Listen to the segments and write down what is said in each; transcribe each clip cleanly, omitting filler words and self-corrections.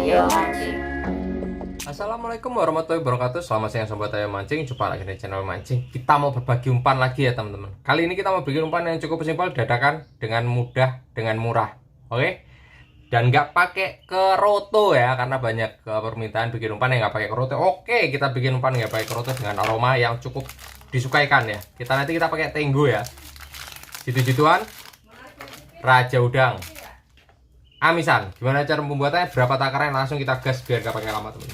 Ayo mancing. Assalamualaikum warahmatullahi wabarakatuh. Selamat siang sobat Ayo Mancing. Jumpa lagi di channel Mancing. Kita mau berbagi umpan lagi ya teman-teman. Kali ini kita mau bikin umpan yang cukup simpel, dadakan, dengan mudah, dengan murah. Oke? Dan nggak pakai keroto ya, karena banyak permintaan bikin umpan yang nggak pakai keroto. Oke, kita bikin umpan nggak pakai keroto dengan aroma yang cukup disukai ikan ya. Nanti kita pakai tenggo ya. Jitu-jituan, raja udang, amisan. Gimana cara pembuatannya, berapa takaran, langsung kita gas biar gak pakai lama teman.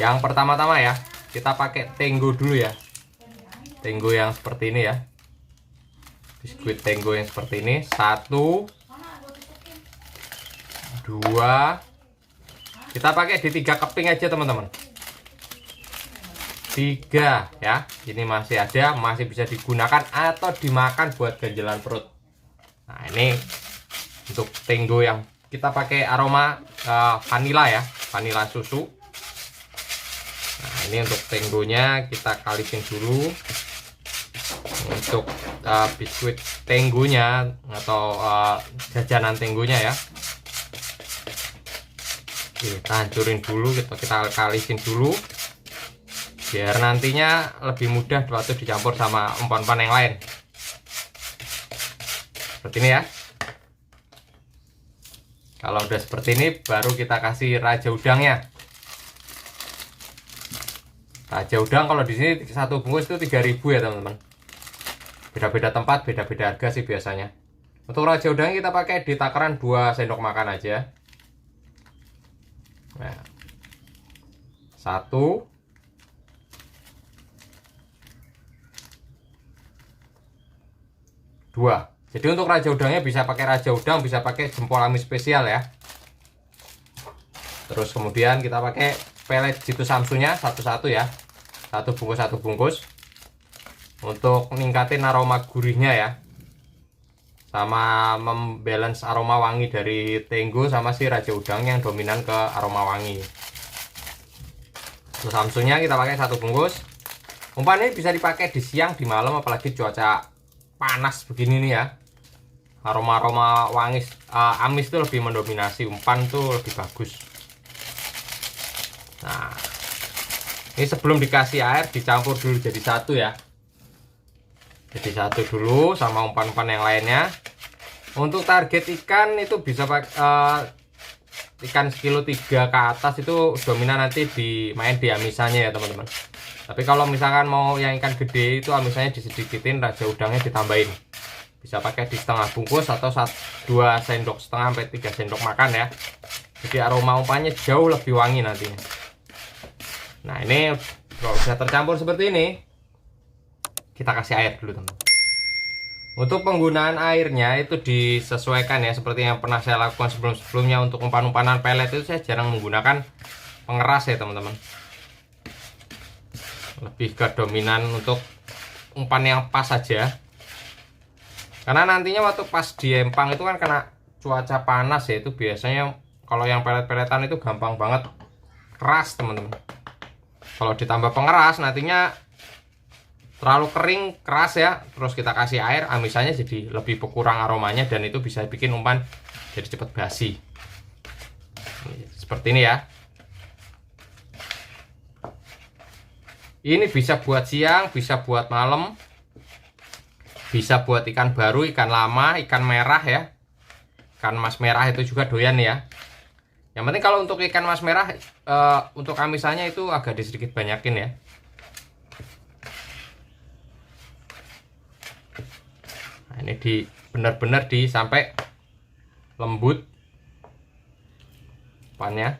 Yang pertama-tama ya, kita pakai tenggo dulu ya. Tenggo yang seperti ini ya. Biskuit tenggo yang seperti ini. 1, 2. Kita pakai di 3 keping aja teman-teman. 3 ya. Ini masih ada, masih bisa digunakan atau dimakan buat ganjelan perut. Nah ini untuk tenggo yang kita pakai aroma vanila ya, vanila susu. Nah ini untuk tenggonya kita kalikin dulu. Untuk biskuit tenggonya atau jajanan tenggonya ya, kita hancurin dulu, kita kalikin dulu biar nantinya lebih mudah waktu dicampur sama umpan-umpan yang lain. Seperti ini ya. Kalau udah seperti ini baru kita kasih raja udangnya. Raja udang kalau di sini satu bungkus itu 3.000 ya teman-teman. Beda-beda tempat, beda-beda harga sih biasanya. Untuk raja udang kita pakai di takaran 2 sendok makan aja. Nah, 1, 2. Jadi untuk raja udangnya bisa pakai raja udang, bisa pakai jempol amis spesial ya. Terus kemudian kita pakai pelet jitu samsunya satu-satu ya. Satu bungkus untuk meningkatin aroma gurihnya ya. Sama membalance aroma wangi dari tenggo sama si raja udang yang dominan ke aroma wangi. Terus samsunya kita pakai 1 bungkus. Umpan ini bisa dipakai di siang, di malam, apalagi cuaca panas begini nih ya. Aroma-aroma wangi amis itu lebih mendominasi, umpan tuh lebih bagus. Nah ini sebelum dikasih air dicampur dulu jadi satu ya. Jadi satu dulu sama umpan-umpan yang lainnya. Untuk target ikan itu bisa pakai ikan sekilo 3 ke atas, itu dominan nanti main di amisannya ya teman-teman. Tapi kalau misalkan mau yang ikan gede itu amisannya disedikitin, raja udangnya ditambahin. Bisa pakai di setengah bungkus atau 2 sendok setengah sampai 3 sendok makan ya. Jadi aroma umpannya jauh lebih wangi nantinya. Nah ini kalau sudah tercampur seperti ini, kita kasih air dulu teman. Untuk penggunaan airnya itu disesuaikan ya, seperti yang pernah saya lakukan sebelum-sebelumnya. Untuk umpan-umpanan pelet itu saya jarang menggunakan pengeras ya teman-teman. Lebih ke dominan untuk umpan yang pas saja. Karena nantinya waktu pas diempang itu kan kena cuaca panas ya, itu biasanya kalau yang pelet-peletan itu gampang banget keras teman-teman. Kalau ditambah pengeras nantinya terlalu kering, keras ya. Terus kita kasih air, amisannya jadi lebih berkurang aromanya, dan itu bisa bikin umpan jadi cepat basi. Seperti ini ya. Ini bisa buat siang, bisa buat malam, bisa buat ikan baru, ikan lama, ikan merah ya. Ikan mas merah itu juga doyan ya. Yang penting kalau untuk ikan mas merah, untuk amisannya itu agak sedikit banyakin ya. Nah, ini benar-benar sampai lembut umpannya.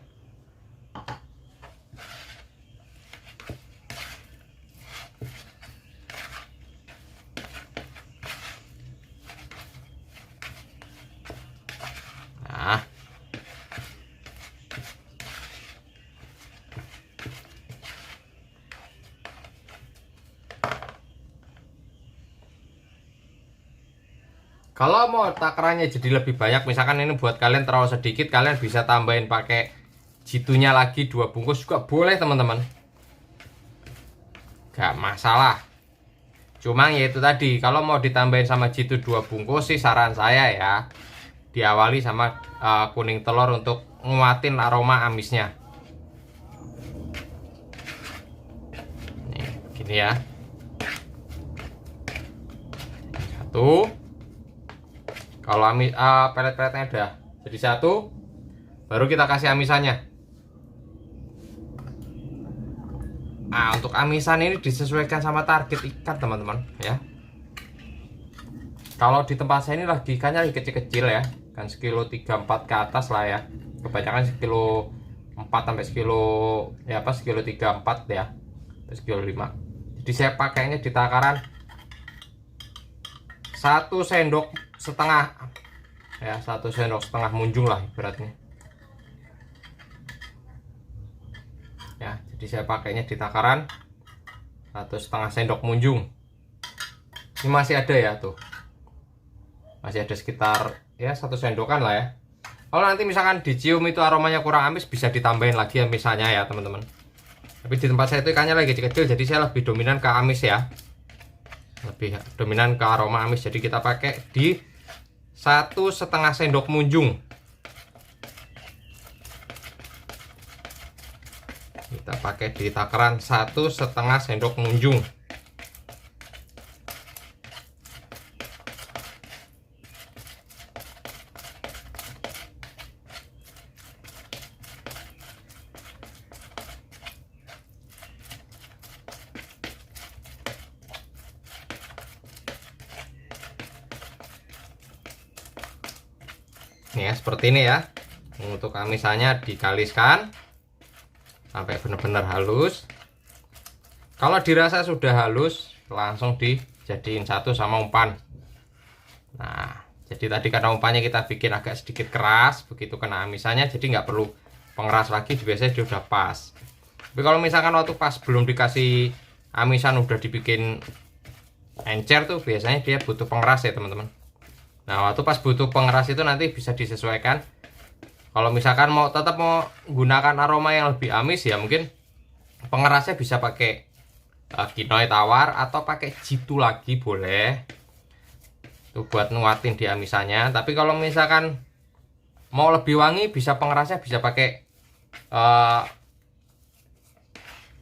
Nah, kalau mau takarannya jadi lebih banyak, misalkan ini buat kalian terlalu sedikit, kalian bisa tambahin pakai jitunya lagi 2 bungkus juga boleh teman-teman. Gak masalah. Cuma ya itu tadi, kalau mau ditambahin sama jitu 2 bungkus sih saran saya ya, diawali sama kuning telur untuk nguatin aroma amisnya. Nih, gini ya. Satu. Kalau pelet-peletnya udah jadi satu, baru kita kasih amisannya. Nah, untuk amisan ini disesuaikan sama target ikan teman-teman ya. Kalau di tempat saya ini lagi ikannya lagi kecil-kecil ya, kan sekilo 3-4 ke atas lah ya. Kebanyakan sekilo 4 sampai sekilo ya, apa sekilo 3-4 ya, sampai sekilo 5. Jadi saya pakainya di takaran 1 sendok setengah ya, 1 sendok setengah munjung lah ibaratnya ya. Jadi saya pakainya di takaran 1,5 sendok munjung. Ini masih ada ya tuh, masih ada sekitar ya 1 sendokan lah ya. Kalau nanti misalkan dicium itu aromanya kurang amis, bisa ditambahin lagi ya misalnya ya teman-teman. Tapi di tempat saya itu ikannya lagi kecil, jadi saya lebih dominan ke amis ya, lebih dominan ke aroma amis. Jadi kita pakai di 1,5 sendok munjung. Kita pakai di takaran 1,5 sendok munjung. Nih ya, seperti ini ya. Untuk amisannya dikaliskan sampai benar-benar halus. Kalau dirasa sudah halus, langsung dijadiin satu sama umpan. Nah, jadi tadi karena umpannya kita bikin agak sedikit keras, begitu kena amisannya jadi nggak perlu pengeras lagi, biasanya dia udah pas. Tapi kalau misalkan waktu pas belum dikasih amisan udah dibikin encer tuh, biasanya dia butuh pengeras ya teman-teman. Nah, waktu pas butuh pengeras itu nanti bisa disesuaikan. Kalau misalkan tetap mau gunakan aroma yang lebih amis ya, mungkin pengerasnya bisa pakai kinoy tawar atau pakai jitu lagi boleh. Itu buat nguatin di amisannya. Tapi kalau misalkan mau lebih wangi, bisa pengerasnya bisa pakai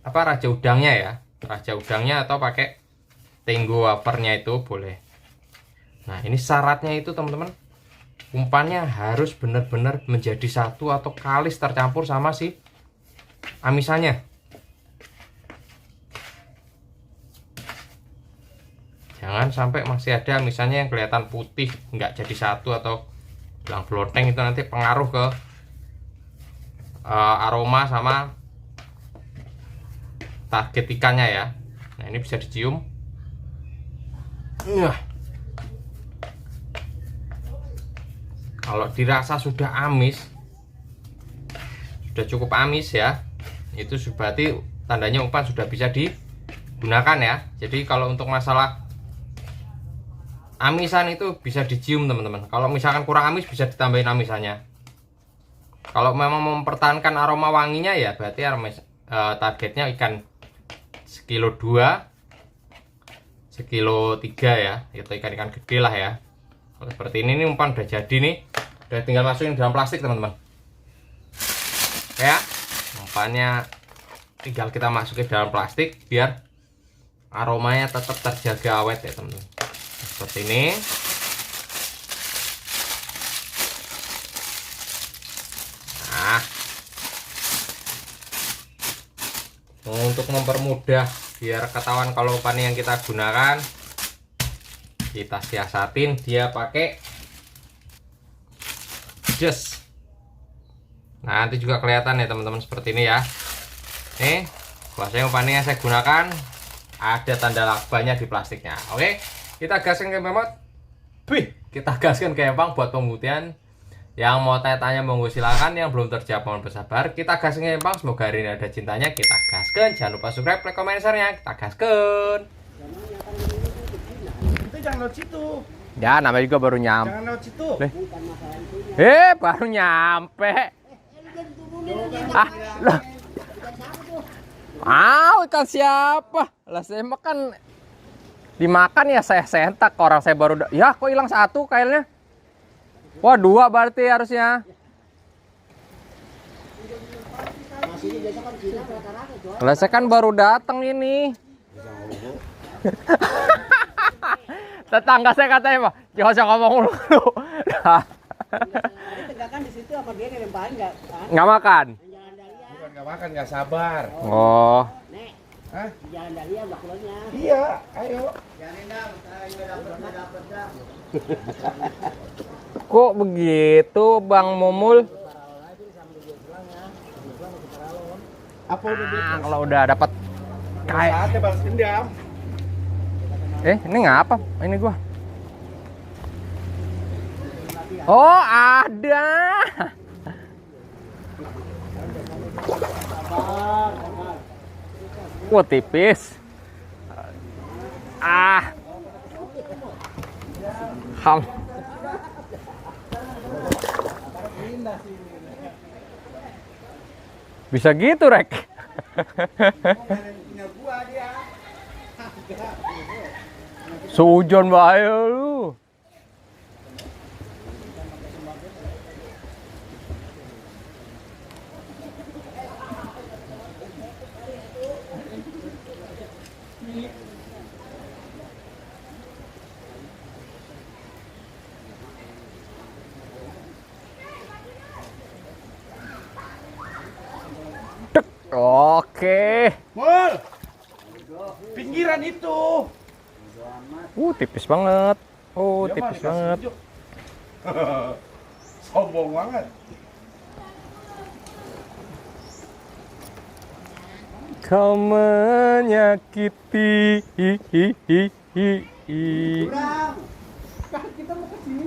raja udangnya ya. Raja udangnya atau pakai tenggo wafernya itu boleh. Nah, ini syaratnya itu teman-teman, umpannya harus benar-benar menjadi satu atau kalis tercampur sama si amisannya. Jangan sampai masih ada amisannya yang kelihatan putih, nggak jadi satu atau belang belonteng, itu nanti pengaruh ke aroma sama target ikannya ya. Nah, ini bisa dicium. Kalau dirasa sudah amis, sudah cukup amis ya, itu berarti tandanya umpan sudah bisa digunakan ya. Jadi kalau untuk masalah amisan itu bisa dicium teman-teman. Kalau misalkan kurang amis bisa ditambahin amisannya. Kalau memang mempertahankan aroma wanginya ya berarti targetnya ikan sekilo 2, sekilo 3 ya, itu ikan-ikan gede lah ya. Kalau seperti ini umpan udah jadi nih, udah tinggal masukin dalam plastik teman-teman ya. Umpannya tinggal kita masukin dalam plastik biar aromanya tetap terjaga awet ya teman-teman. Seperti ini. Nah, untuk mempermudah biar ketahuan kalau umpan yang kita gunakan, kita siasatin dia pakai jas. Nah, nanti juga kelihatan ya teman-teman seperti ini ya. Nih, biasanya umpannya yang saya gunakan ada tanda lakbannya di plastiknya. Oke, kita gaskan ke Memot. Kita gaskan ke Empang buat pembuktian. Yang mau tanya-tanya monggo silakan, yang belum terjawab mohon bersabar. Kita gaskan ke Empang, semoga hari ini ada cintanya. Kita gaskan, jangan lupa subscribe, like, komen, share-nya. Kita gaskan. Jangan lewat situ. Ya, namanya juga baru nyampe. Jangan lewat situ. Baru nyampe. Loh. Ikan siapa? Lah saya makan dimakan ya saya sentak, orang saya baru ya kok hilang satu kailnya. Wah, 2 berarti harusnya. Lah saya kan baru datang ini. Tetangga saya katanya, Pak, jangan usah ngomong dulu. Tegakan di situ apa dia ngelemparin Nggak makan. Bukan nggak makan, nggak sabar. Oh. Nek, Hah? jalan Dahlia bakulnya. Iya, ayo. Kok begitu, Bang Mumul? Apa udah dia? Kalau udah dapat kayak Saatnya balas dendam. ini ngapa? Ini gua. Oh, ada. Wah, tipis. Ham. Bisa gitu, Rek. Sujon bahaya lu. Tek. Oke. Mul, pinggiran itu. Tipis banget. Dia mah Tipis dikasih banget. tunjuk. Sombong banget. Kau menyakiti. Kita mau ke sini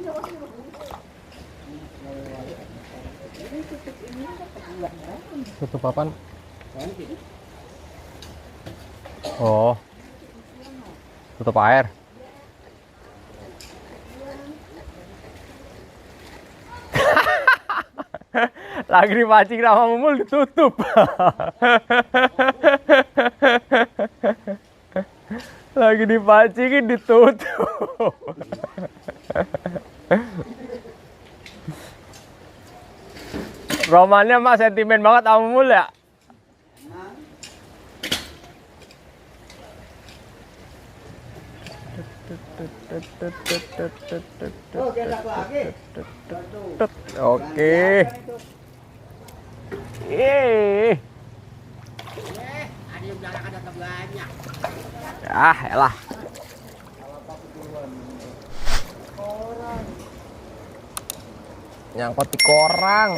Tutup apaan? Oh. Tutup air. Lagi dipancing sama Mumul ditutup. Lagi dipancingin ditutup. Romannya mah sentimen banget sama Mumul ya. Oh, gerak lagi. Oke. Ada yang jalan ada banyak. Elah. Nyangkut di korang.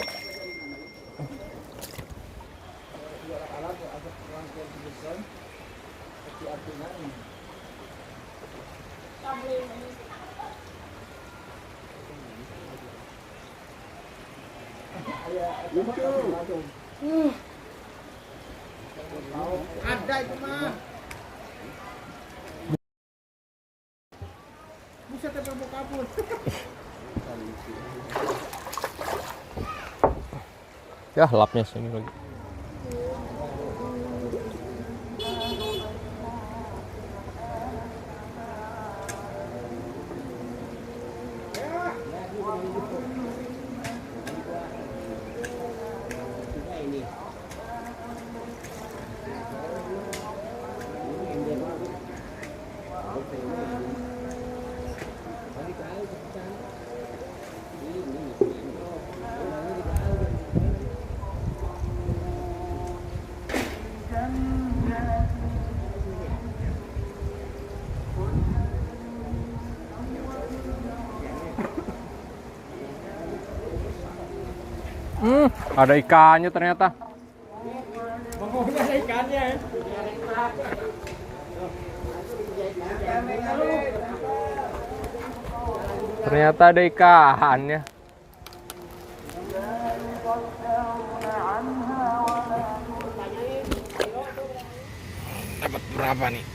Ada itu mah. Bisa terbang kabur. Ya, lapnya sini lagi. Ada ikannya ternyata. Pokoknya ada ikannya. Ternyata ada ikannya. Dapat berapa nih?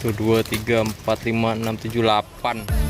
1, 2, 3, 4, 5, 6, 7, 8.